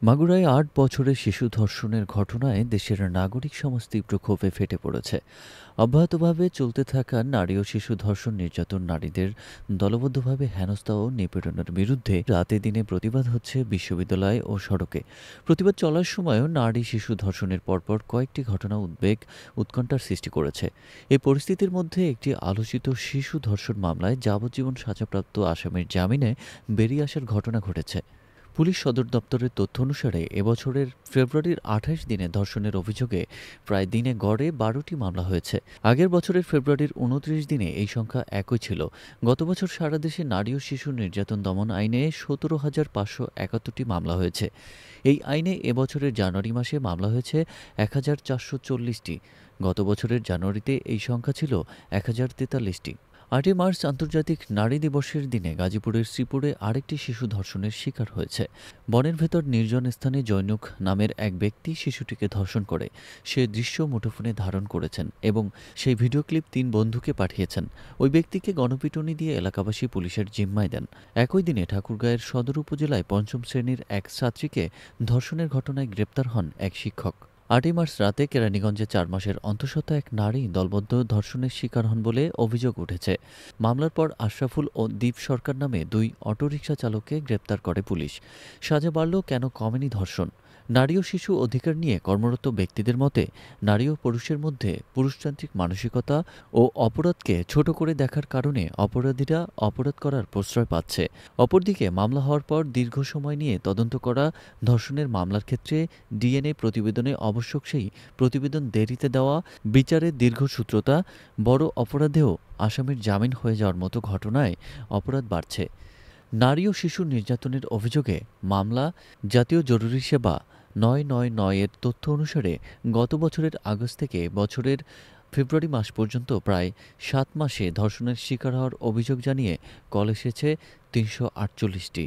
মাগুরায় ৮ বছরের শিশু ধর্ষণের ঘটনায় দেশের নাগরিক সমাজ তীব্র ক্ষোভে ফেটে পড়েছে। অব্যাহতভাবে চলতে থাকা নারী ও শিশু ধর্ষণ নির্যাতন, নারীদের দলবদ্ধভাবে হেনস্থা ও নিপীড়নের বিরুদ্ধে রাতে দিনে প্রতিবাদ হচ্ছে বিশ্ববিদ্যালয় ও সড়কে। প্রতিবাদ চলার সময়ও নারী শিশু ধর্ষণের পরপর কয়েকটি ঘটনা উদ্বেগ, উৎকণ্ঠার সৃষ্টি করেছে। এই পরিস্থিতির মধ্যে একটি আলোচিত শিশু ধর্ষণ মামলায় যাবজ্জীবন সাজাপ্রাপ্ত আসামির জামিনে বেরিয়ে আসার ঘটনা ঘটেছে। পুলিশ সদর দপ্তরের তথ্য অনুসারে এবছরের ফেব্রুয়ারির ২৮ দিনে ধর্ষণের অভিযোগে প্রায় দিনে গড়ে ১২টি মামলা হয়েছে। আগের বছরের ফেব্রুয়ারির ২৯ দিনে এই সংখ্যা একই ছিল। গত বছর সারা দেশে নারী ও শিশু নির্যাতন দমন আইনে ১৭,৫৭১টি মামলা হয়েছে। এই আইনে এবছরের জানুয়ারি মাসে মামলা হয়েছে ১,৪৪০টি। গত বছরের জানুয়ারিতে এই সংখ্যা ছিল ১,০৪৩টি। ৮ই মার্চ আন্তর্জাতিক নারী দিবসের দিনে গাজীপুরের শ্রীপুরে আরেকটি শিশু ধর্ষণের শিকার হয়েছে। বনের ভেতর নির্জন স্থানে জৈনুক নামের এক ব্যক্তি শিশুটিকে ধর্ষণ করে। সে দৃশ্য মুঠোফোনে ধারণ করেছেন এবং সেই ভিডিও ক্লিপ ৩ বন্ধুকে পাঠিয়েছেন। ওই ব্যক্তিকে গণপিটুনি দিয়ে এলাকাবাসী পুলিশের জিম্মায় দেন। একই দিনে ঠাকুরগাঁয়ের সদর উপজেলায় ৫ম শ্রেণীর এক ছাত্রীকে ধর্ষণের ঘটনায় গ্রেপ্তার হন এক শিক্ষক। ৮ই মার্চ রাতে কেরানীগঞ্জে ৪ মাসের অন্তঃসত্ত্বা এক নারী দলবদ্ধ ধর্ষণের শিকার হন বলে অভিযোগ উঠেছে। মামলার পর আশরাফুল ও দীপ সরকার নামে ২ অটোরিকশা চালককে গ্রেপ্তার করে পুলিশ। সাজা বাড়লেও কেন কমেনি ধর্ষণ? নারী ও শিশু অধিকার নিয়ে কর্মরত ব্যক্তিদের মতে, নারী ও পুরুষের মধ্যে পুরুষতান্ত্রিক মানসিকতা ও অপরাধকে ছোট করে দেখার কারণে অপরাধীরা অপরাধ করার প্রশ্রয় পাচ্ছে। অপরদিকে মামলা হওয়ার পর দীর্ঘ সময় নিয়ে তদন্ত করা ধর্ষণের মামলার ক্ষেত্রে ডিএনএ প্রতিবেদনে আবশ্যক সেই প্রতিবেদন দেরিতে দেওয়া, বিচারের দীর্ঘসূত্রতা, বড় অপরাধেও আসামির জামিন হয়ে যাওয়ার মতো ঘটনায় অপরাধ বাড়ছে। নারী ও শিশু নির্যাতনের অভিযোগে মামলা জাতীয় জরুরি সেবা ৯৯৯ এর তথ্য অনুসারে গত বছরের আগস্ট থেকে বছরের ফেব্রুয়ারি মাস পর্যন্ত প্রায় ৭ মাসে ধর্ষণের শিকার হওয়ার অভিযোগ জানিয়ে কল এসেছে ৩৪৮টি।